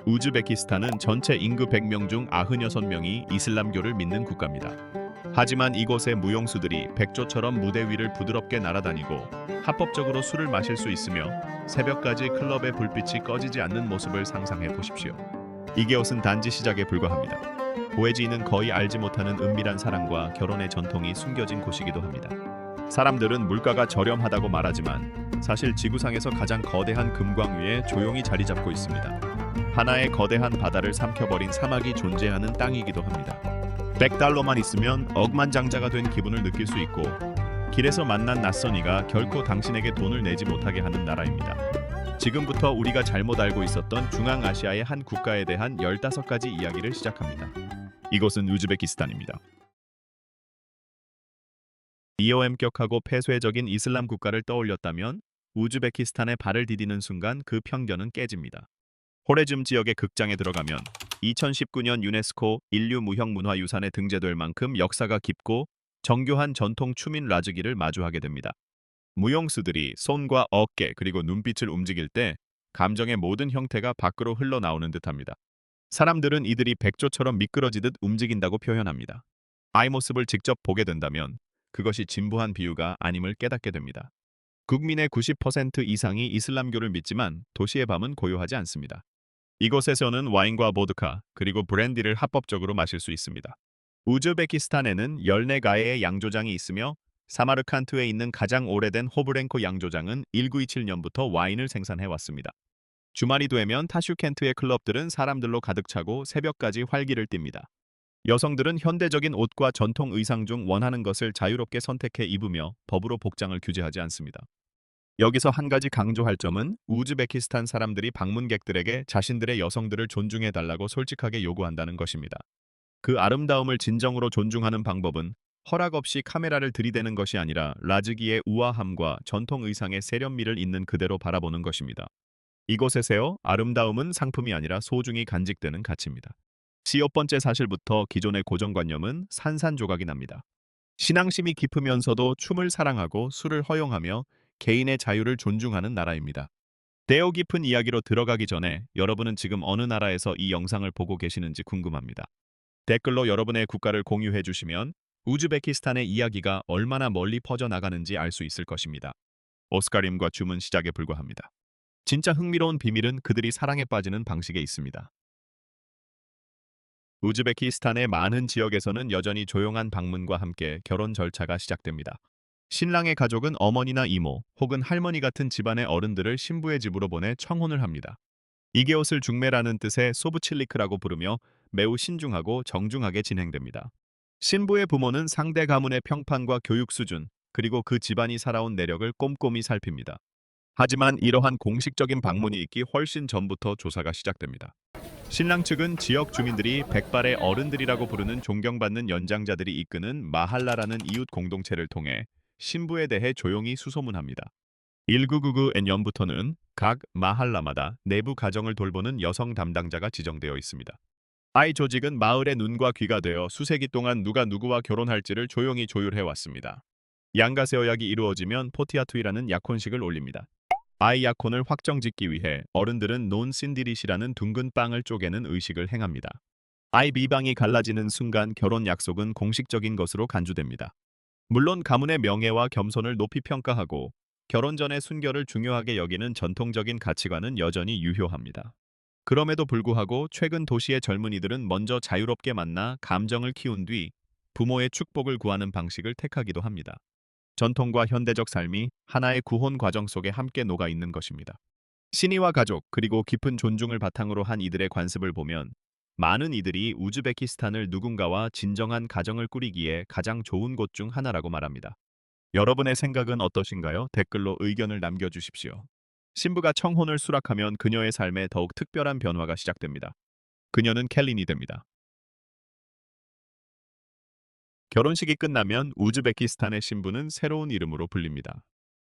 우즈베키스탄은 전체 인구 100명 중 96명이 이슬람교를 믿는 국가입니다. 하지만 이곳의 무용수들이 백조처럼 무대 위를 부드럽게 날아다니고 합법적으로 술을 마실 수 있으며 새벽까지 클럽의 불빛이 꺼지지 않는 모습을 상상해 보십시오. 이 것은 단지 시작에 불과합니다. 고해지인은 거의 알지 못하는 은밀한 사랑과 결혼의 전통이 숨겨진 곳이기도 합니다. 사람들은 물가가 저렴하다고 말하지만 사실 지구상에서 가장 거대한 금광 위에 조용히 자리 잡고 있습니다. 하나의 거대한 바다를 삼켜버린 사막이 존재하는 땅이기도 합니다. 100달러만 있으면 억만장자가 된 기분을 느낄 수 있고 길에서 만난 낯선 이가 결코 당신에게 돈을 내지 못하게 하는 나라입니다. 지금부터 우리가 잘못 알고 있었던 중앙아시아의 한 국가에 대한 15가지 이야기를 시작합니다. 이곳은 우즈베키스탄입니다. 이어엄격하고 폐쇄적인 이슬람 국가를 떠올렸다면 우즈베키스탄에 발을 디디는 순간 그 편견은 깨집니다. 호레즘 지역의 극장에 들어가면 2019년 유네스코 인류 무형문화유산에 등재될 만큼 역사가 깊고 정교한 전통 춤인 라즈기를 마주하게 됩니다. 무용수들이 손과 어깨 그리고 눈빛을 움직일 때 감정의 모든 형태가 밖으로 흘러나오는 듯합니다. 사람들은 이들이 백조처럼 미끄러지듯 움직인다고 표현합니다. 이 모습을 직접 보게 된다면 그것이 진부한 비유가 아님을 깨닫게 됩니다. 국민의 90% 이상이 이슬람교를 믿지만 도시의 밤은 고요하지 않습니다. 이곳에서는 와인과 보드카 그리고 브랜디를 합법적으로 마실 수 있습니다. 우즈베키스탄에는 14가해의 양조장이 있으며 사마르칸트에 있는 가장 오래된 호브랭코 양조장은 1927년부터 와인을 생산해왔습니다. 주말이 되면 타슈켄트의 클럽들은 사람들로 가득 차고 새벽까지 활기를 띱니다. 여성들은 현대적인 옷과 전통 의상 중 원하는 것을 자유롭게 선택해 입으며 법으로 복장을 규제하지 않습니다. 여기서 한 가지 강조할 점은 우즈베키스탄 사람들이 방문객들에게 자신들의 여성들을 존중해달라고 솔직하게 요구한다는 것입니다. 그 아름다움을 진정으로 존중하는 방법은 허락 없이 카메라를 들이대는 것이 아니라 라즈기의 우아함과 전통 의상의 세련미를 있는 그대로 바라보는 것입니다. 이곳에서요, 아름다움은 상품이 아니라 소중히 간직되는 가치입니다. 15번째 사실부터 기존의 고정관념은 산산조각이 납니다. 신앙심이 깊으면서도 춤을 사랑하고 술을 허용하며 개인의 자유를 존중하는 나라입니다. 대오 깊은 이야기로 들어가기 전에 여러분은 지금 어느 나라에서 이 영상을 보고 계시는지 궁금합니다. 댓글로 여러분의 국가를 공유해 주시면 우즈베키스탄의 이야기가 얼마나 멀리 퍼져나가는지 알 수 있을 것입니다. 오스카림과 춤은 시작에 불과합니다. 진짜 흥미로운 비밀은 그들이 사랑에 빠지는 방식에 있습니다. 우즈베키스탄의 많은 지역에서는 여전히 조용한 방문과 함께 결혼 절차가 시작됩니다. 신랑의 가족은 어머니나 이모 혹은 할머니 같은 집안의 어른들을 신부의 집으로 보내 청혼을 합니다. 이게옷을 중매라는 뜻의 소브칠리크라고 부르며 매우 신중하고 정중하게 진행됩니다. 신부의 부모는 상대 가문의 평판과 교육 수준, 그리고 그 집안이 살아온 내력을 꼼꼼히 살핍니다. 하지만 이러한 공식적인 방문이 있기 훨씬 전부터 조사가 시작됩니다. 신랑 측은 지역 주민들이 백발의 어른들이라고 부르는 존경받는 연장자들이 이끄는 마할라라는 이웃 공동체를 통해 신부에 대해 조용히 수소문합니다. 1999년부터는 각 마할라마다 내부 가정을 돌보는 여성 담당자가 지정되어 있습니다. 이 조직은 마을의 눈과 귀가 되어 수세기 동안 누가 누구와 결혼할지를 조용히 조율해왔습니다. 양가 세어약이 이루어지면 포티아투이라는 약혼식을 올립니다. 이 약혼을 확정짓기 위해 어른들은 논 신디릿이라는 둥근 빵을 쪼개는 의식을 행합니다. 이 비방이 갈라지는 순간 결혼 약속은 공식적인 것으로 간주됩니다. 물론 가문의 명예와 겸손을 높이 평가하고 결혼 전의 순결을 중요하게 여기는 전통적인 가치관은 여전히 유효합니다. 그럼에도 불구하고 최근 도시의 젊은이들은 먼저 자유롭게 만나 감정을 키운 뒤 부모의 축복을 구하는 방식을 택하기도 합니다. 전통과 현대적 삶이 하나의 구혼 과정 속에 함께 녹아 있는 것입니다. 신의와 가족 그리고 깊은 존중을 바탕으로 한 이들의 관습을 보면 많은 이들이 우즈베키스탄을 누군가와 진정한 가정을 꾸리기에 가장 좋은 곳 중 하나라고 말합니다. 여러분의 생각은 어떠신가요? 댓글로 의견을 남겨주십시오. 신부가 청혼을 수락하면 그녀의 삶에 더욱 특별한 변화가 시작됩니다. 그녀는 켈린이 됩니다. 결혼식이 끝나면 우즈베키스탄의 신부는 새로운 이름으로 불립니다.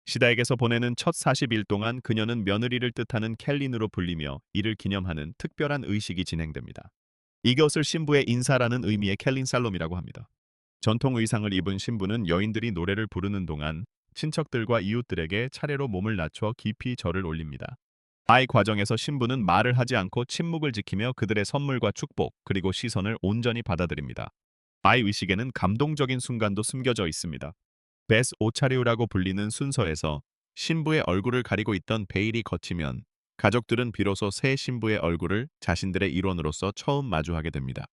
시다에게서 보내는 첫 40일 동안 그녀는 며느리를 뜻하는 켈린으로 불리며 이를 기념하는 특별한 의식이 진행됩니다. 이것을 신부의 인사라는 의미의 켈린 살롬이라고 합니다. 전통 의상을 입은 신부는 여인들이 노래를 부르는 동안 친척들과 이웃들에게 차례로 몸을 낮춰 깊이 절을 올립니다. 아이 과정에서 신부는 말을 하지 않고 침묵을 지키며 그들의 선물과 축복, 그리고 시선을 온전히 받아들입니다. 아이 의식에는 감동적인 순간도 숨겨져 있습니다. 베스 오차리우라고 불리는 순서에서 신부의 얼굴을 가리고 있던 베일이 걷히면 가족들은 비로소 새 신부의 얼굴을 자신들의 일원으로서 처음 마주하게 됩니다.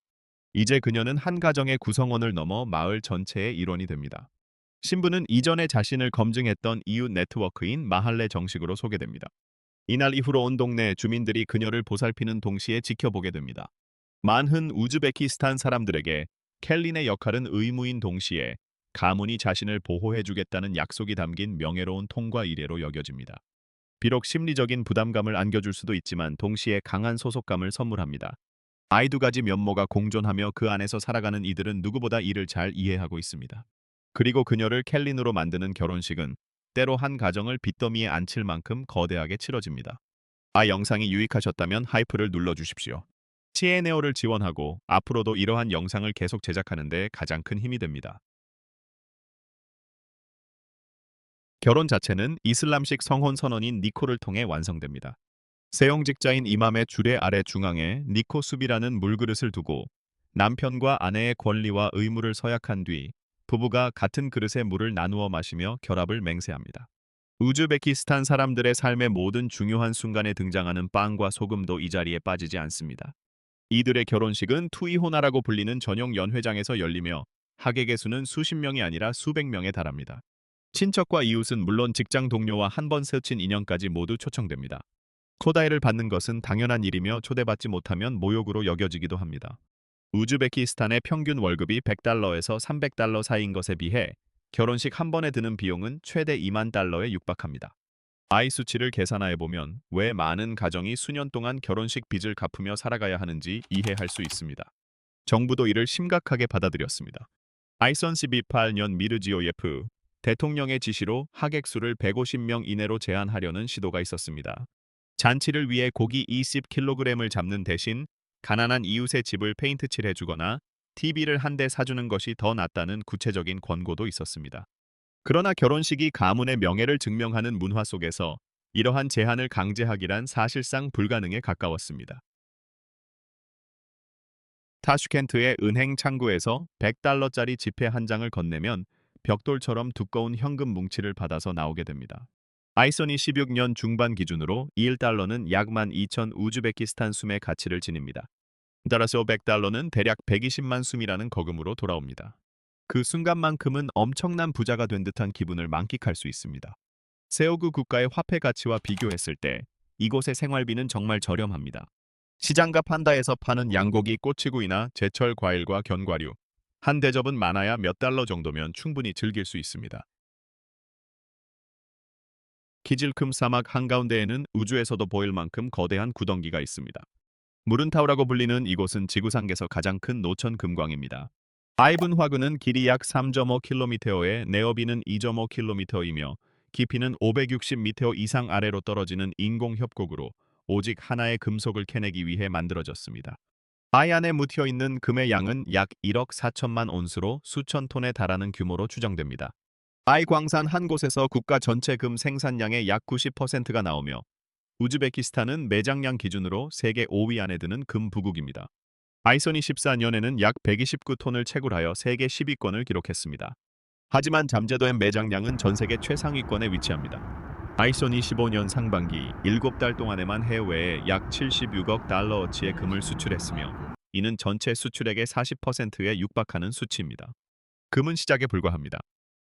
이제 그녀는 한 가정의 구성원을 넘어 마을 전체의 일원이 됩니다. 신부는 이전에 자신을 검증했던 이웃 네트워크인 마할레 정식으로 소개됩니다. 이날 이후로 온 동네 주민들이 그녀를 보살피는 동시에 지켜보게 됩니다. 많은 우즈베키스탄 사람들에게 켈린의 역할은 의무인 동시에 가문이 자신을 보호해주겠다는 약속이 담긴 명예로운 통과 이래로 여겨집니다. 비록 심리적인 부담감을 안겨줄 수도 있지만 동시에 강한 소속감을 선물합니다. 아이 두 가지 면모가 공존하며 그 안에서 살아가는 이들은 누구보다 이를 잘 이해하고 있습니다. 그리고 그녀를 켈린으로 만드는 결혼식은 때로 한 가정을 빚더미에 앉힐 만큼 거대하게 치러집니다. 영상이 유익하셨다면 하이프를 눌러주십시오. CNEO를 지원하고 앞으로도 이러한 영상을 계속 제작하는 데 가장 큰 힘이 됩니다. 결혼 자체는 이슬람식 성혼 선언인 니코를 통해 완성됩니다. 세용직자인 이맘의 주례 아래 중앙에 니코 숲이라는 물그릇을 두고 남편과 아내의 권리와 의무를 서약한 뒤 부부가 같은 그릇에 물을 나누어 마시며 결합을 맹세합니다. 우즈베키스탄 사람들의 삶의 모든 중요한 순간에 등장하는 빵과 소금도 이 자리에 빠지지 않습니다. 이들의 결혼식은 투이호나라고 불리는 전용 연회장에서 열리며 하객의 수는 수십 명이 아니라 수백 명에 달합니다. 친척과 이웃은 물론 직장 동료와 한 번 스친 인연까지 모두 초청됩니다. 코다이를 받는 것은 당연한 일이며 초대받지 못하면 모욕으로 여겨지기도 합니다. 우즈베키스탄의 평균 월급이 100달러에서 300달러 사이인 것에 비해 결혼식 한 번에 드는 비용은 최대 2만 달러에 육박합니다. 아이 수치를 계산해 보면 왜 많은 가정이 수년 동안 결혼식 빚을 갚으며 살아가야 하는지 이해할 수 있습니다. 정부도 이를 심각하게 받아들였습니다. 아이선 18년 미르지오예프 대통령의 지시로 하객 수를 150명 이내로 제한하려는 시도가 있었습니다. 잔치를 위해 고기 20kg을 잡는 대신 가난한 이웃의 집을 페인트 칠해주거나 TV를 한 대 사주는 것이 더 낫다는 구체적인 권고도 있었습니다. 그러나 결혼식이 가문의 명예를 증명하는 문화 속에서 이러한 제한을 강제하기란 사실상 불가능에 가까웠습니다. 타슈켄트의 은행 창구에서 100달러짜리 지폐 한 장을 건네면 벽돌처럼 두꺼운 현금 뭉치를 받아서 나오게 됩니다. 아이손이 16년 중반 기준으로 1달러는 약 12,000 우즈베키스탄 숨의 가치를 지닙니다. 따라서 100달러는 대략 120만 숨이라는 거금으로 돌아옵니다. 그 순간만큼은 엄청난 부자가 된 듯한 기분을 만끽할 수 있습니다. 세오구 국가의 화폐 가치와 비교했을 때 이곳의 생활비는 정말 저렴합니다. 시장과 판다에서 파는 양고기, 꼬치구이나 제철 과일과 견과류, 한 대접은 많아야 몇 달러 정도면 충분히 즐길 수 있습니다. 키질큼 사막 한가운데에는 우주에서도 보일 만큼 거대한 구덩이가 있습니다. 무른타우라고 불리는 이곳은 지구상에서 가장 큰 노천 금광입니다. 아이븐 화구는 길이 약 3.5km에 내어비는 2.5km이며 깊이는 560m 이상 아래로 떨어지는 인공 협곡으로 오직 하나의 금속을 캐내기 위해 만들어졌습니다. 아이 안에 묻혀 있는 금의 양은 약 1억 4천만 온스로 수천 톤에 달하는 규모로 추정됩니다. 아이 광산 한 곳에서 국가 전체 금 생산량의 약 90%가 나오며 우즈베키스탄은 매장량 기준으로 세계 5위 안에 드는 금 부국입니다. 아이손이 14년에는 약 129톤을 채굴하여 세계 10위권을 기록했습니다. 하지만 잠재된 매장량은 전 세계 최상위권에 위치합니다. 아이손이 15년 상반기 7달 동안에만 해외에 약 76억 달러어치의 금을 수출했으며 이는 전체 수출액의 40%에 육박하는 수치입니다. 금은 시작에 불과합니다.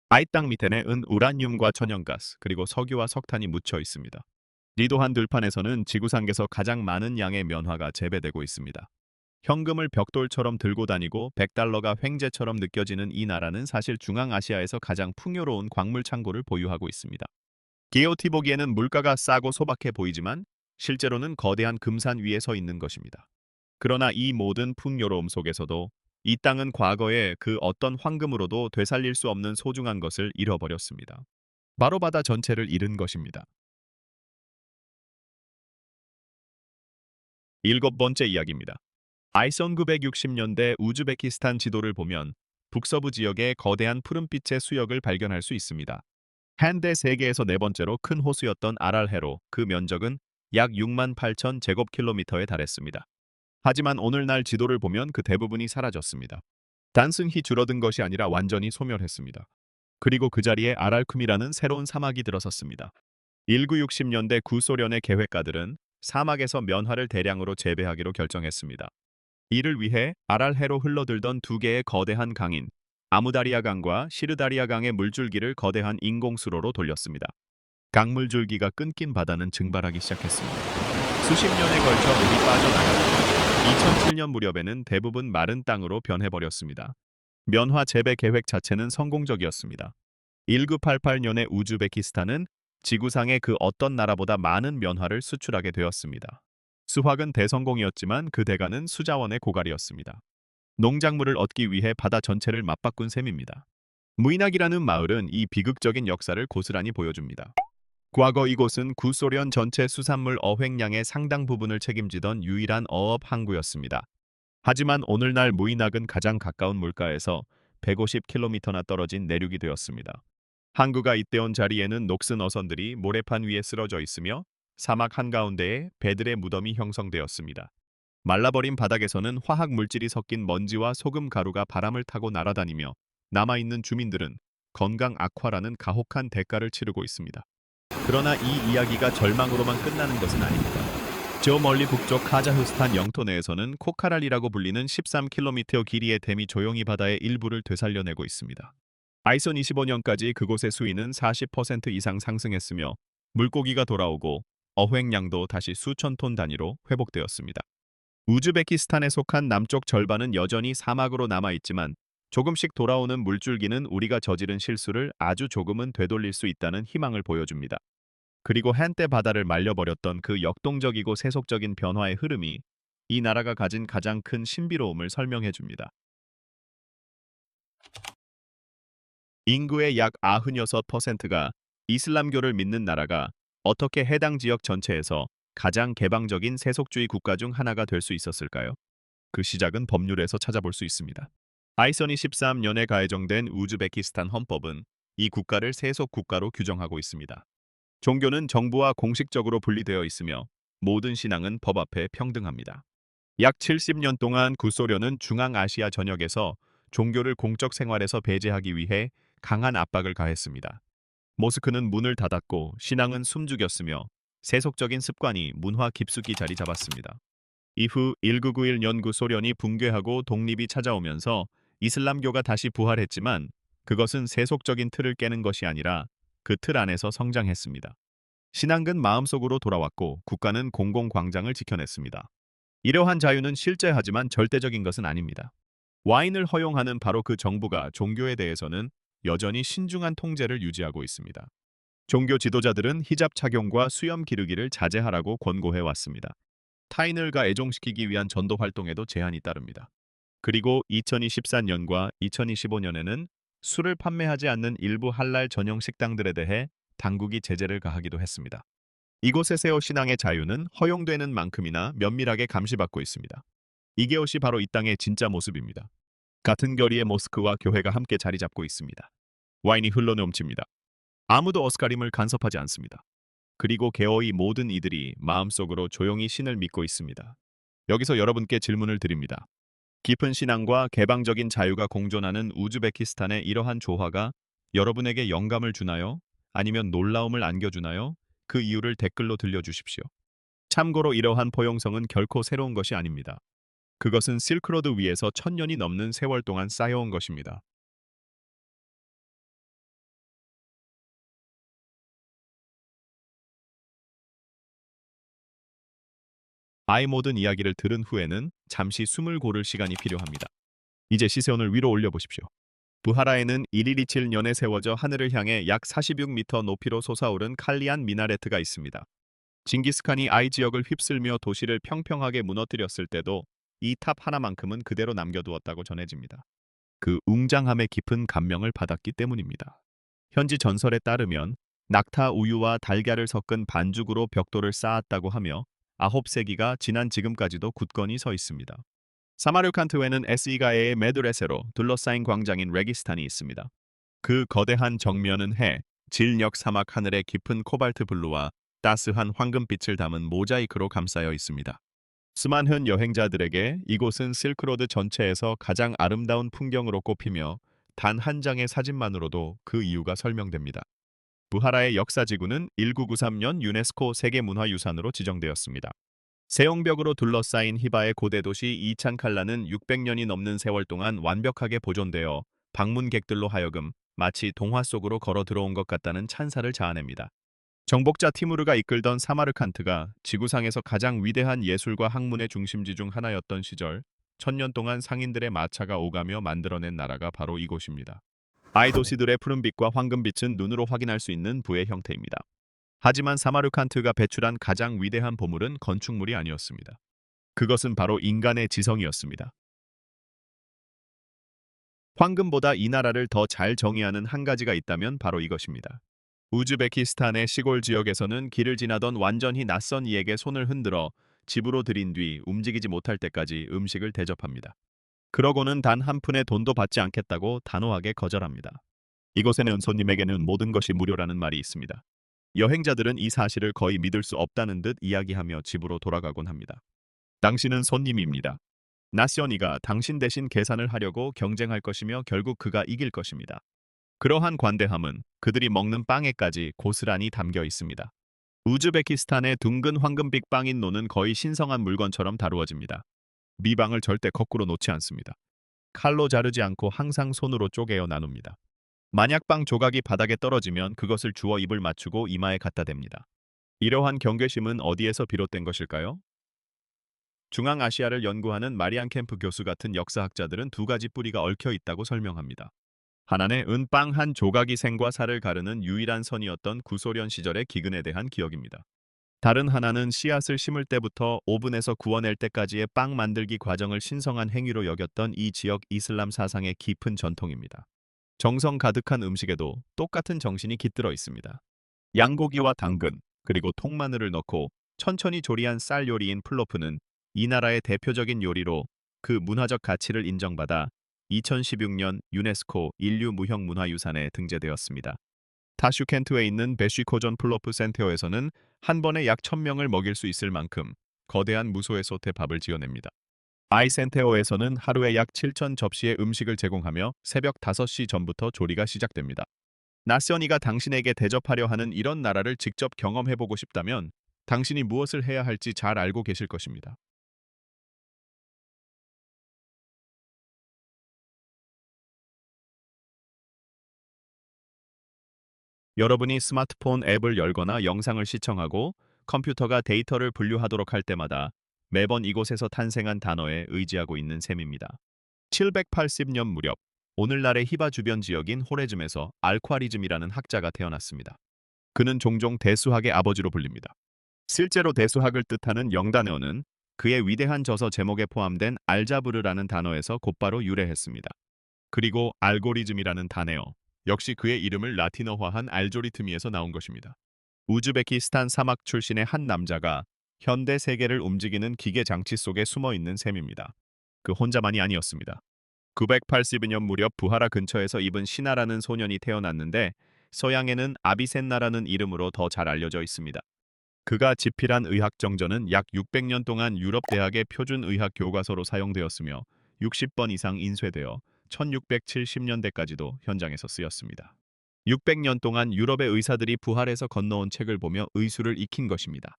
아이 땅 밑에는 은, 우라늄과 천연가스, 그리고 석유와 석탄이 묻혀 있습니다. 리도한 들판에서는 지구상에서 가장 많은 양의 면화가 재배되고 있습니다. 현금을 벽돌처럼 들고 다니고 100달러가 횡재처럼 느껴지는 이 나라는 사실 중앙아시아에서 가장 풍요로운 광물 창고를 보유하고 있습니다. 기어티 보기에는 물가가 싸고 소박해 보이지만 실제로는 거대한 금산 위에 서 있는 것입니다. 그러나 이 모든 풍요로움 속에서도 이 땅은 과거에 그 어떤 황금으로도 되살릴 수 없는 소중한 것을 잃어버렸습니다. 바로 바다 전체를 잃은 것입니다. 일곱 번째 이야기입니다. 아이손 960년대 우즈베키스탄 지도를 보면 북서부 지역에 거대한 푸른빛의 수역을 발견할 수 있습니다. 한데 세계에서 네 번째로 큰 호수였던 아랄헤로, 그 면적은 약 6만 8천 제곱킬로미터에 달했습니다. 하지만 오늘날 지도를 보면 그 대부분이 사라졌습니다. 단순히 줄어든 것이 아니라 완전히 소멸했습니다. 그리고 그 자리에 아랄쿰이라는 새로운 사막이 들어섰습니다. 1960년대 구소련의 계획가들은 사막에서 면화를 대량으로 재배하기로 결정했습니다. 이를 위해 아랄해로 흘러들던 두 개의 거대한 강인 아무다리아 강과 시르다리아 강의 물줄기를 거대한 인공수로로 돌렸습니다. 강물줄기가 끊긴 바다는 증발하기 시작했습니다. 수십 년에 걸쳐 물이 빠져나가다가 2007년 무렵에는 대부분 마른 땅으로 변해버렸습니다. 면화 재배 계획 자체는 성공적이었습니다. 1988년에 우즈베키스탄은 지구상의 그 어떤 나라보다 많은 면화를 수출하게 되었습니다. 수확은 대성공이었지만 그 대가는 수자원의 고갈이었습니다. 농작물을 얻기 위해 바다 전체를 맞바꾼 셈입니다. 무이낙이라는 마을은 이 비극적인 역사를 고스란히 보여줍니다. 과거 이곳은 구소련 전체 수산물 어획량의 상당 부분을 책임지던 유일한 어업 항구였습니다. 하지만 오늘날 무이낙은 가장 가까운 물가에서 150km나 떨어진 내륙이 되었습니다. 항구가 잇대온 자리에는 녹슨 어선들이 모래판 위에 쓰러져 있으며 사막 한가운데에 배들의 무덤이 형성되었습니다. 말라버린 바닥에서는 화학 물질이 섞인 먼지와 소금 가루가 바람을 타고 날아다니며 남아있는 주민들은 건강 악화라는 가혹한 대가를 치르고 있습니다. 그러나 이 이야기가 절망으로만 끝나는 것은 아닙니다. 저 멀리 북쪽 카자흐스탄 영토 내에서는 코카랄이라고 불리는 13km 길이의 댐이 조용히 바다의 일부를 되살려내고 있습니다. 아이선 25년까지 그곳의 수위는 40% 이상 상승했으며 물고기가 돌아오고 어획량도 다시 수천 톤 단위로 회복되었습니다. 우즈베키스탄에 속한 남쪽 절반은 여전히 사막으로 남아있지만 조금씩 돌아오는 물줄기는 우리가 저지른 실수를 아주 조금은 되돌릴 수 있다는 희망을 보여줍니다. 그리고 한때 바다를 말려버렸던 그 역동적이고 세속적인 변화의 흐름이 이 나라가 가진 가장 큰 신비로움을 설명해줍니다. 인구의 약 96%가 이슬람교를 믿는 나라가 어떻게 해당 지역 전체에서 가장 개방적인 세속주의 국가 중 하나가 될 수 있었을까요? 그 시작은 법률에서 찾아볼 수 있습니다. 아이선이 13년에 가해정된 우즈베키스탄 헌법은 이 국가를 세속 국가로 규정하고 있습니다. 종교는 정부와 공식적으로 분리되어 있으며 모든 신앙은 법 앞에 평등합니다. 약 70년 동안 구소련은 중앙아시아 전역에서 종교를 공적 생활에서 배제하기 위해 강한 압박을 가했습니다. 모스크는 문을 닫았고 신앙은 숨죽였으며 세속적인 습관이 문화 깊숙이 자리 잡았습니다. 이후 1991년 구소련이 붕괴하고 독립이 찾아오면서 이슬람교가 다시 부활했지만 그것은 세속적인 틀을 깨는 것이 아니라 그 틀 안에서 성장했습니다. 신앙은 마음속으로 돌아왔고 국가는 공공광장을 지켜냈습니다. 이러한 자유는 실제하지만 절대적인 것은 아닙니다. 와인을 허용하는 바로 그 정부가 종교에 대해서는 여전히 신중한 통제를 유지하고 있습니다. 종교 지도자들은 히잡 착용과 수염 기르기를 자제하라고 권고해 왔습니다. 타인을가 애종시키기 위한 전도 활동에도 제한이 따릅니다. 그리고 2024년과 2025년에는 술을 판매하지 않는 일부 할랄 전용 식당들에 대해 당국이 제재를 가하기도 했습니다. 이곳에서의 신앙의 자유는 허용되는 만큼이나 면밀하게 감시받고 있습니다. 이게옷이 바로 이 땅의 진짜 모습입니다. 같은 거리에 모스크와 교회가 함께 자리 잡고 있습니다. 와인이 흘러넘칩니다. 아무도 오스카림을 간섭하지 않습니다. 그리고 개어의 모든 이들이 마음속으로 조용히 신을 믿고 있습니다. 여기서 여러분께 질문을 드립니다. 깊은 신앙과 개방적인 자유가 공존하는 우즈베키스탄의 이러한 조화가 여러분에게 영감을 주나요? 아니면 놀라움을 안겨주나요? 그 이유를 댓글로 들려주십시오. 참고로 이러한 포용성은 결코 새로운 것이 아닙니다. 그것은 실크로드 위에서 1000년이 넘는 세월 동안 쌓여온 것입니다. 아이 모든 이야기를 들은 후에는 잠시 숨을 고를 시간이 필요합니다. 이제 시선을 위로 올려보십시오. 부하라에는 1127년에 세워져 하늘을 향해 약 46m 높이로 솟아오른 칼리안 미나레트가 있습니다. 징기스칸이 아이 지역을 휩쓸며 도시를 평평하게 무너뜨렸을 때도 이 탑 하나만큼은 그대로 남겨두었다고 전해집니다. 그 웅장함의 깊은 감명을 받았기 때문입니다. 현지 전설에 따르면 낙타 우유와 달걀을 섞은 반죽으로 벽돌을 쌓았다고 하며 9세기가 지난 지금까지도 굳건히 서 있습니다. 사마르칸트에는 에스이가의 메드레세로 둘러싸인 광장인 레기스탄이 있습니다. 그 거대한 정면은 해, 질녘 사막 하늘의 깊은 코발트 블루와 따스한 황금빛을 담은 모자이크로 감싸여 있습니다. 수많은 여행자들에게 이곳은 실크로드 전체에서 가장 아름다운 풍경으로 꼽히며 단 한 장의 사진만으로도 그 이유가 설명됩니다. 부하라의 역사지구는 1993년 유네스코 세계문화유산으로 지정되었습니다. 세옹벽으로 둘러싸인 히바의 고대 도시 이찬칼라는 600년이 넘는 세월 동안 완벽하게 보존되어 방문객들로 하여금 마치 동화 속으로 걸어 들어온 것 같다는 찬사를 자아냅니다. 정복자 티무르가 이끌던 사마르칸트가 지구상에서 가장 위대한 예술과 학문의 중심지 중 하나였던 시절, 천년 동안 상인들의 마차가 오가며 만들어낸 나라가 바로 이곳입니다. 아이도시들의 푸른빛과 황금빛은 눈으로 확인할 수 있는 부의 형태입니다. 하지만 사마르칸트가 배출한 가장 위대한 보물은 건축물이 아니었습니다. 그것은 바로 인간의 지성이었습니다. 황금보다 이 나라를 더 잘 정의하는 한 가지가 있다면 바로 이것입니다. 우즈베키스탄의 시골 지역에서는 길을 지나던 완전히 낯선 이에게 손을 흔들어 집으로 들인 뒤 움직이지 못할 때까지 음식을 대접합니다. 그러고는 단 한 푼의 돈도 받지 않겠다고 단호하게 거절합니다. 이곳에는 손님에게는 모든 것이 무료라는 말이 있습니다. 여행자들은 이 사실을 거의 믿을 수 없다는 듯 이야기하며 집으로 돌아가곤 합니다. 당신은 손님입니다. 나시언이가 당신 대신 계산을 하려고 경쟁할 것이며 결국 그가 이길 것입니다. 그러한 관대함은 그들이 먹는 빵에까지 고스란히 담겨 있습니다. 우즈베키스탄의 둥근 황금빛 빵인 노는 거의 신성한 물건처럼 다루어집니다. 미방을 절대 거꾸로 놓지 않습니다. 칼로 자르지 않고 항상 손으로 쪼개어 나눕니다. 만약 빵 조각이 바닥에 떨어지면 그것을 주워 입을 맞추고 이마에 갖다 댑니다. 이러한 경계심은 어디에서 비롯된 것일까요? 중앙아시아를 연구하는 마리안 캠프 교수 같은 역사학자들은 두 가지 뿌리가 얽혀 있다고 설명합니다. 하나는 은빵 한 조각이 생과 사를 가르는 유일한 선이었던 구소련 시절의 기근에 대한 기억입니다. 다른 하나는 씨앗을 심을 때부터 오븐에서 구워낼 때까지의 빵 만들기 과정을 신성한 행위로 여겼던 이 지역 이슬람 사상의 깊은 전통입니다. 정성 가득한 음식에도 똑같은 정신이 깃들어 있습니다. 양고기와 당근, 그리고 통마늘을 넣고 천천히 조리한 쌀 요리인 플로프는 이 나라의 대표적인 요리로 그 문화적 가치를 인정받아 2016년 유네스코 인류 무형문화유산에 등재되었습니다. 타슈켄트에 있는 베쉬코전 플로프 센터에서는 한 번에 약 1000명을 먹일 수 있을 만큼 거대한 무소의 솥에 밥을 지어냅니다. 아이센테오에서는 하루에 약 7,000 접시의 음식을 제공하며 새벽 5시 전부터 조리가 시작됩니다. 나시언이가 당신에게 대접하려 하는 이런 나라를 직접 경험해보고 싶다면 당신이 무엇을 해야 할지 잘 알고 계실 것입니다. 여러분이 스마트폰 앱을 열거나 영상을 시청하고 컴퓨터가 데이터를 분류하도록 할 때마다 매번 이곳에서 탄생한 단어에 의지하고 있는 셈입니다. 780년 무렵, 오늘날의 히바 주변 지역인 호레즘에서 알콰리즘이라는 학자가 태어났습니다. 그는 종종 대수학의 아버지로 불립니다. 실제로 대수학을 뜻하는 영단어는 그의 위대한 저서 제목에 포함된 알자브르라는 단어에서 곧바로 유래했습니다. 그리고 알고리즘이라는 단어 역시 그의 이름을 라틴어화한 알조리트미에서 나온 것입니다. 우즈베키스탄 사막 출신의 한 남자가 현대 세계를 움직이는 기계 장치 속에 숨어 있는 셈입니다. 그 혼자만이 아니었습니다. 980년 무렵 부하라 근처에서 입은 시나라는 소년이 태어났는데 서양에는 아비센나라는 이름으로 더 잘 알려져 있습니다. 그가 집필한 의학 정전은 약 600년 동안 유럽 대학의 표준 의학 교과서로 사용되었으며 60번 이상 인쇄되어 1670년대까지도 현장에서 쓰였습니다. 600년 동안 유럽의 의사들이 부활에서 건너온 책을 보며 의술을 익힌 것입니다.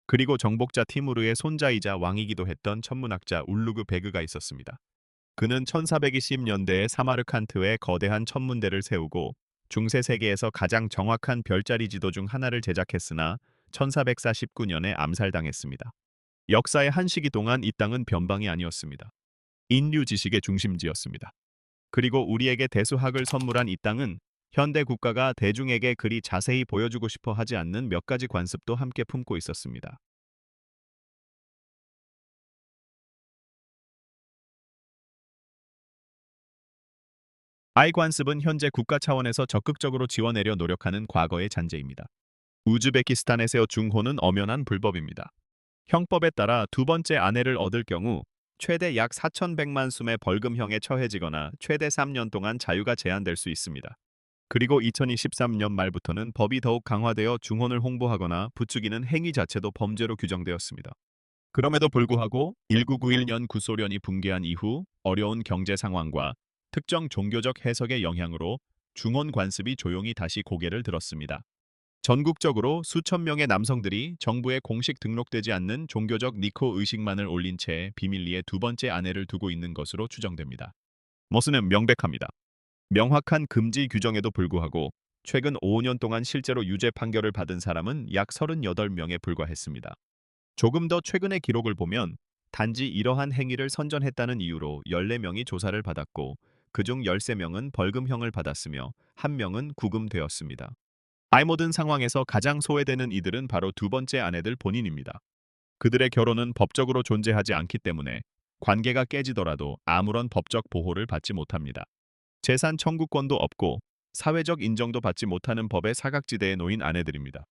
그리고 정복자 티무르의 손자이자 왕이기도 했던 천문학자 울루그 베그가 있었습니다. 그는 1420년대에 사마르칸트에 거대한 천문대를 세우고 중세 세계에서 가장 정확한 별자리 지도 중 하나를 제작했으나 1449년에 암살당했습니다. 역사의 한 시기 동안 이 땅은 변방이 아니었습니다. 인류 지식의 중심지였습니다. 그리고 우리에게 대수학을 선물한 이 땅은 현대 국가가 대중에게 그리 자세히 보여주고 싶어 하지 않는 몇 가지 관습도 함께 품고 있었습니다. 관습은 현재 국가 차원에서 적극적으로 지원하려 노력하는 과거의 잔재입니다. 우즈베키스탄에서 중혼은 엄연한 불법입니다. 형법에 따라 두 번째 아내를 얻을 경우 최대 약 4,100만 숨의 벌금형에 처해지거나 최대 3년 동안 자유가 제한될 수 있습니다. 그리고 2023년 말부터는 법이 더욱 강화되어 중혼을 홍보하거나 부추기는 행위 자체도 범죄로 규정되었습니다. 그럼에도 불구하고 1991년 구소련이 붕괴한 이후 어려운 경제 상황과 특정 종교적 해석의 영향으로 중혼 관습이 조용히 다시 고개를 들었습니다. 전국적으로 수천 명의 남성들이 정부에 공식 등록되지 않는 종교적 니코 의식만을 올린 채 비밀리에 두 번째 아내를 두고 있는 것으로 추정됩니다. 모스는 명백합니다. 명확한 금지 규정에도 불구하고 최근 5년 동안 실제로 유죄 판결을 받은 사람은 약 38명에 불과했습니다. 조금 더 최근의 기록을 보면 단지 이러한 행위를 선전했다는 이유로 14명이 조사를 받았고 그중 13명은 벌금형을 받았으며 1명은 구금되었습니다. 이 모든 상황에서 가장 소외되는 이들은 바로 두 번째 아내들 본인입니다. 그들의 결혼은 법적으로 존재하지 않기 때문에 관계가 깨지더라도 아무런 법적 보호를 받지 못합니다. 재산 청구권도 없고 사회적 인정도 받지 못하는 법의 사각지대에 놓인 아내들입니다.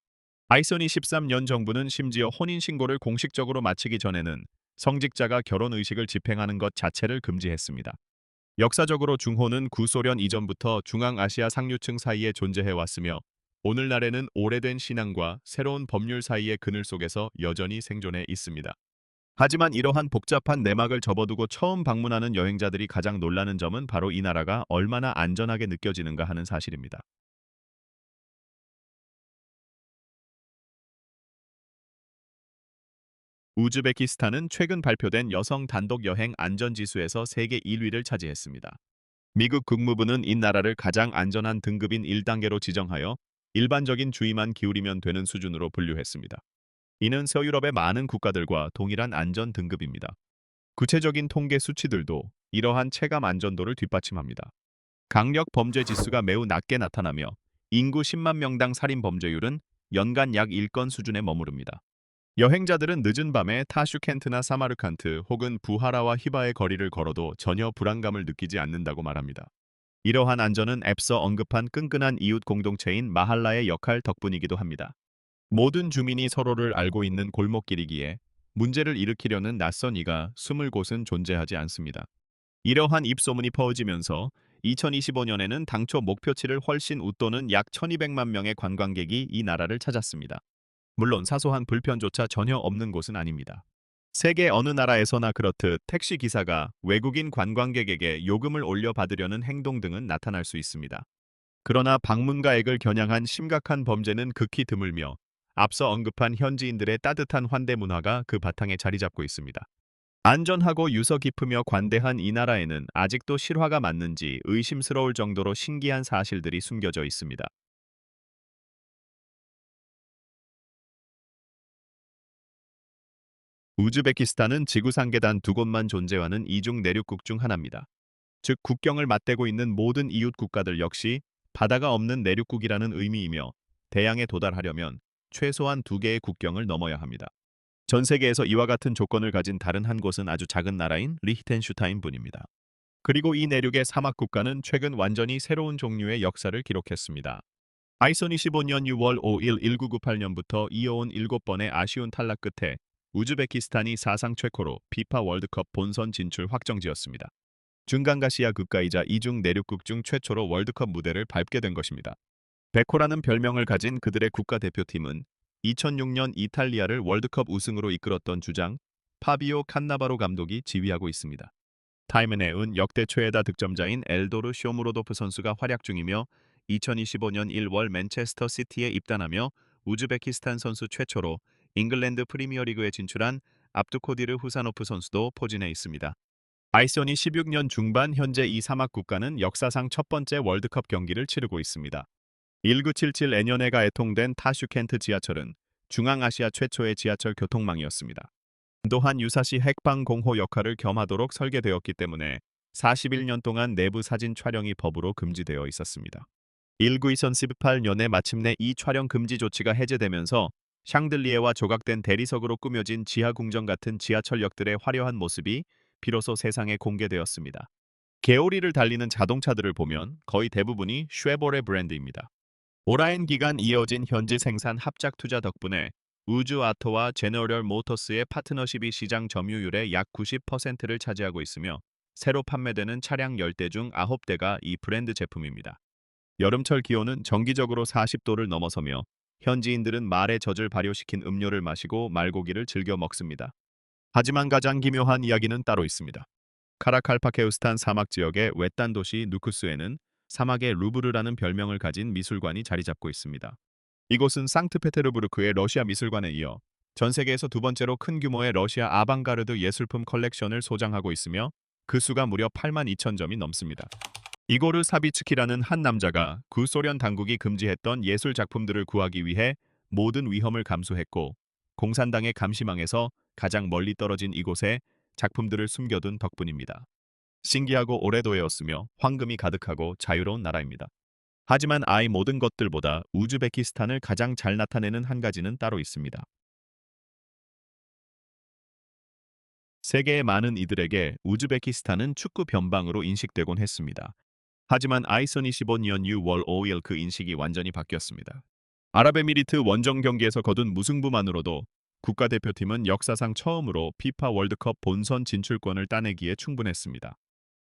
아이소니 13년 정부는 심지어 혼인신고를 공식적으로 마치기 전에는 성직자가 결혼 의식을 집행하는 것 자체를 금지했습니다. 역사적으로 중혼은 구소련 이전부터 중앙아시아 상류층 사이에 존재해 왔으며 오늘날에는 오래된 신앙과 새로운 법률 사이의 그늘 속에서 여전히 생존해 있습니다. 하지만 이러한 복잡한 내막을 접어두고 처음 방문하는 여행자들이 가장 놀라는 점은 바로 이 나라가 얼마나 안전하게 느껴지는가 하는 사실입니다. 우즈베키스탄은 최근 발표된 여성 단독 여행 안전지수에서 세계 1위를 차지했습니다. 미국 국무부는 이 나라를 가장 안전한 등급인 1단계로 지정하여 일반적인 주의만 기울이면 되는 수준으로 분류했습니다. 이는 서유럽의 많은 국가들과 동일한 안전 등급입니다. 구체적인 통계 수치들도 이러한 체감 안전도를 뒷받침합니다. 강력 범죄 지수가 매우 낮게 나타나며 인구 10만 명당 살인 범죄율은 연간 약 1건 수준에 머무릅니다. 여행자들은 늦은 밤에 타슈켄트나 사마르칸트 혹은 부하라와 히바의 거리를 걸어도 전혀 불안감을 느끼지 않는다고 말합니다. 이러한 안전은 앞서 언급한 끈끈한 이웃 공동체인 마할라의 역할 덕분이기도 합니다. 모든 주민이 서로를 알고 있는 골목길이기에 문제를 일으키려는 낯선 이가 숨을 곳은 존재하지 않습니다. 이러한 입소문이 퍼지면서 2025년에는 당초 목표치를 훨씬 웃도는 약 1200만 명의 관광객이 이 나라를 찾았습니다. 물론 사소한 불편조차 전혀 없는 곳은 아닙니다. 세계 어느 나라에서나 그렇듯 택시 기사가 외국인 관광객에게 요금을 올려받으려는 행동 등은 나타날 수 있습니다. 그러나 방문가액을 겨냥한 심각한 범죄는 극히 드물며 앞서 언급한 현지인들의 따뜻한 환대 문화가 그 바탕에 자리 잡고 있습니다. 안전하고 유서 깊으며 관대한 이 나라에는 아직도 실화가 맞는지 의심스러울 정도로 신기한 사실들이 숨겨져 있습니다. 우즈베키스탄은 지구상 계단 두 곳만 존재하는 이중 내륙국 중 하나입니다. 즉 국경을 맞대고 있는 모든 이웃 국가들 역시 바다가 없는 내륙국이라는 의미이며 대양에 도달하려면 최소한 두 개의 국경을 넘어야 합니다. 전 세계에서 이와 같은 조건을 가진 다른 한 곳은 아주 작은 나라인 리히텐슈타인뿐입니다. 그리고 이 내륙의 사막 국가는 최근 완전히 새로운 종류의 역사를 기록했습니다. 아이손 25년 6월 5일 1998년부터 이어온 7번의 아쉬운 탈락 끝에 우즈베키스탄이 사상 최초로 피파 월드컵 본선 진출 확정지었습니다. 중간가시아 국가이자 이중 내륙국 중 최초로 월드컵 무대를 밟게 된 것입니다. 베코라는 별명을 가진 그들의 국가대표팀은 2006년 이탈리아를 월드컵 우승으로 이끌었던 주장 파비오 칸나바로 감독이 지휘하고 있습니다. 타이문의 역대 최다 득점자인 엘도르 쇼무로도프 선수가 활약 중이며 2025년 1월 맨체스터 시티에 입단하며 우즈베키스탄 선수 최초로 잉글랜드 프리미어리그에 진출한 압두코디르 후사노프 선수도 포진해 있습니다. 아이손이 16년 중반 현재 이 사막 국가는 역사상 첫 번째 월드컵 경기를 치르고 있습니다. 1977 N년회가 개통된 타슈켄트 지하철은 중앙아시아 최초의 지하철 교통망이었습니다. 또한 유사시 핵방공호 역할을 겸하도록 설계되었기 때문에 41년 동안 내부 사진 촬영이 법으로 금지되어 있었습니다. 1918년에 마침내 이 촬영 금지 조치가 해제되면서 샹들리에와 조각된 대리석으로 꾸며진 지하 궁전 같은 지하철역들의 화려한 모습이 비로소 세상에 공개되었습니다. 개오리를 달리는 자동차들을 보면 거의 대부분이 쉐보레 브랜드입니다. 오랜 기간 이어진 현지 생산 합작 투자 덕분에 우즈아토와 제너럴 모터스의 파트너십이 시장 점유율의 약 90%를 차지하고 있으며 새로 판매되는 차량 10대 중 9대가 이 브랜드 제품입니다. 여름철 기온은 정기적으로 40도를 넘어서며 현지인들은 말의 젖을 발효시킨 음료를 마시고 말고기를 즐겨 먹습니다. 하지만 가장 기묘한 이야기는 따로 있습니다. 카라칼파케우스탄 사막 지역의 외딴 도시 누쿠스에는 사막의 루브르라는 별명을 가진 미술관이 자리 잡고 있습니다. 이곳은 상트페테르부르크의 러시아 미술관에 이어 전 세계에서 두 번째로 큰 규모의 러시아 아방가르드 예술품 컬렉션을 소장하고 있으며 그 수가 무려 8만 2천 점이 넘습니다. 이고르 사비츠키라는 한 남자가 구소련 당국이 금지했던 예술 작품들을 구하기 위해 모든 위험을 감수했고 공산당의 감시망에서 가장 멀리 떨어진 이곳에 작품들을 숨겨둔 덕분입니다. 신기하고 오래도였으며 황금이 가득하고 자유로운 나라입니다. 하지만 아이 모든 것들보다 우즈베키스탄을 가장 잘 나타내는 한 가지는 따로 있습니다. 세계의 많은 이들에게 우즈베키스탄은 축구 변방으로 인식되곤 했습니다. 하지만 2025년 6월 5일 그 인식이 완전히 바뀌었습니다. 아랍에미리트 원정 경기에서 거둔 무승부만으로도 국가대표팀은 역사상 처음으로 피파 월드컵 본선 진출권을 따내기에 충분했습니다.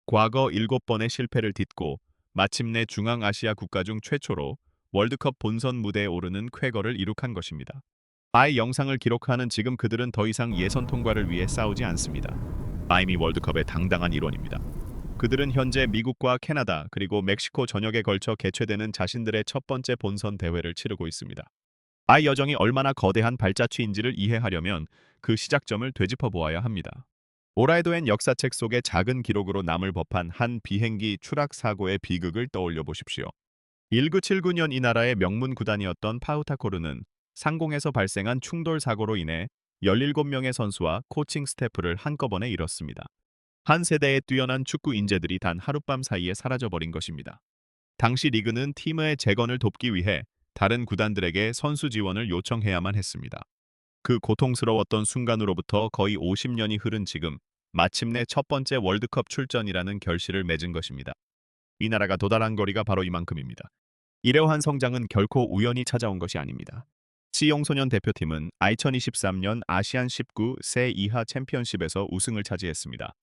과거 7번의 실패를 딛고 마침내 중앙아시아 국가 중 최초로 월드컵 본선 무대에 오르는 쾌거를 이룩한 것입니다. 아이 영상을 기록하는 지금 그들은 더 이상 예선 통과를 위해 싸우지 않습니다. 아이미 월드컵의 당당한 일원입니다. 그들은 현재 미국과 캐나다 그리고 멕시코 전역에 걸쳐 개최되는 자신들의 첫 번째 본선 대회를 치르고 있습니다. 아이 여정이 얼마나 거대한 발자취인지를 이해하려면 그 시작점을 되짚어 보아야 합니다. 오라이도엔 역사책 속의 작은 기록으로 남을 법한 한 비행기 추락 사고의 비극을 떠올려 보십시오. 1979년 이 나라의 명문 구단이었던 파우타코르는 상공에서 발생한 충돌 사고로 인해 17명의 선수와 코칭 스태프를 한꺼번에 잃었습니다. 한 세대의 뛰어난 축구 인재들이 단 하룻밤 사이에 사라져버린 것입니다. 당시 리그는 팀의 재건을 돕기 위해 다른 구단들에게 선수 지원을 요청해야만 했습니다. 그 고통스러웠던 순간으로부터 거의 50년이 흐른 지금 마침내 첫 번째 월드컵 출전이라는 결실을 맺은 것입니다. 이 나라가 도달한 거리가 바로 이만큼입니다. 이러한 성장은 결코 우연히 찾아온 것이 아닙니다. 시용소년 대표팀은 2023년 아시안 19세 이하 챔피언십에서 우승을 차지했습니다.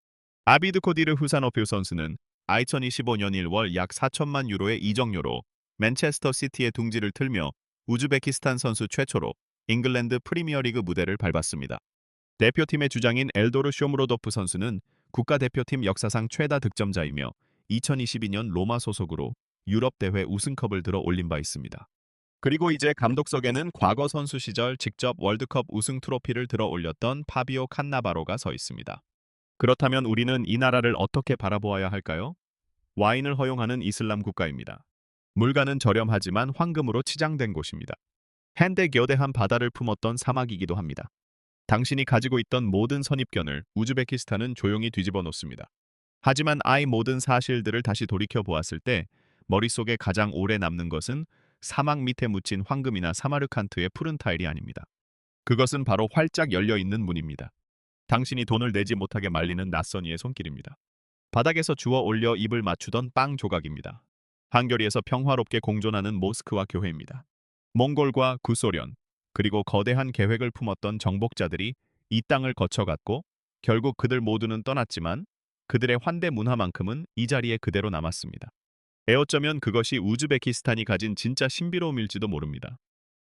아비드 코디르 후사노필 선수는 2025년 1월 약 4천만 유로의 이적료로 맨체스터 시티의 둥지를 틀며 우즈베키스탄 선수 최초로 잉글랜드 프리미어리그 무대를 밟았습니다. 대표팀의 주장인 엘도르 쇼무로도프 선수는 국가대표팀 역사상 최다 득점자이며 2022년 로마 소속으로 유럽 대회 우승컵을 들어 올린 바 있습니다. 그리고 이제 감독석에는 과거 선수 시절 직접 월드컵 우승 트로피를 들어 올렸던 파비오 칸나바로가 서 있습니다. 그렇다면 우리는 이 나라를 어떻게 바라보아야 할까요? 와인을 허용하는 이슬람 국가입니다. 물가는 저렴하지만 황금으로 치장된 곳입니다. 현대교대한 바다를 품었던 사막이기도 합니다. 당신이 가지고 있던 모든 선입견을 우즈베키스탄은 조용히 뒤집어 놓습니다. 하지만 아이 모든 사실들을 다시 돌이켜 보았을 때 머릿속에 가장 오래 남는 것은 사막 밑에 묻힌 황금이나 사마르칸트의 푸른 타일이 아닙니다. 그것은 바로 활짝 열려 있는 문입니다. 당신이 돈을 내지 못하게 말리는 낯선 이의 손길입니다. 바닥에서 주워 올려 입을 맞추던 빵 조각입니다. 한겨리에서 평화롭게 공존하는 모스크와 교회입니다. 몽골과 구소련, 그리고 거대한 계획을 품었던 정복자들이 이 땅을 거쳐갔고 결국 그들 모두는 떠났지만 그들의 환대 문화만큼은 이 자리에 그대로 남았습니다. 에어쩌면 그것이 우즈베키스탄이 가진 진짜 신비로움일지도 모릅니다.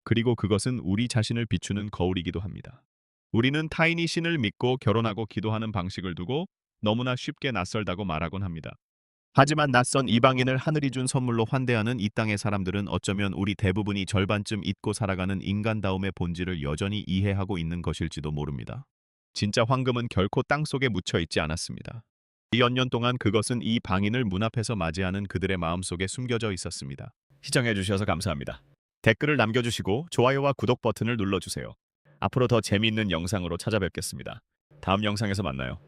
그리고 그것은 우리 자신을 비추는 거울이기도 합니다. 우리는 타인이 신을 믿고 결혼하고 기도하는 방식을 두고 너무나 쉽게 낯설다고 말하곤 합니다. 하지만 낯선 이방인을 하늘이 준 선물로 환대하는 이 땅의 사람들은 어쩌면 우리 대부분이 절반쯤 잊고 살아가는 인간다움의 본질을 여전히 이해하고 있는 것일지도 모릅니다. 진짜 황금은 결코 땅속에 묻혀 있지 않았습니다. 2년 동안 그것은 이 방인을 문 앞에서 맞이하는 그들의 마음속에 숨겨져 있었습니다. 시청해주셔서 감사합니다. 댓글을 남겨주시고 좋아요와 구독 버튼을 눌러주세요. 앞으로 더 재미있는 영상으로 찾아뵙겠습니다. 다음 영상에서 만나요.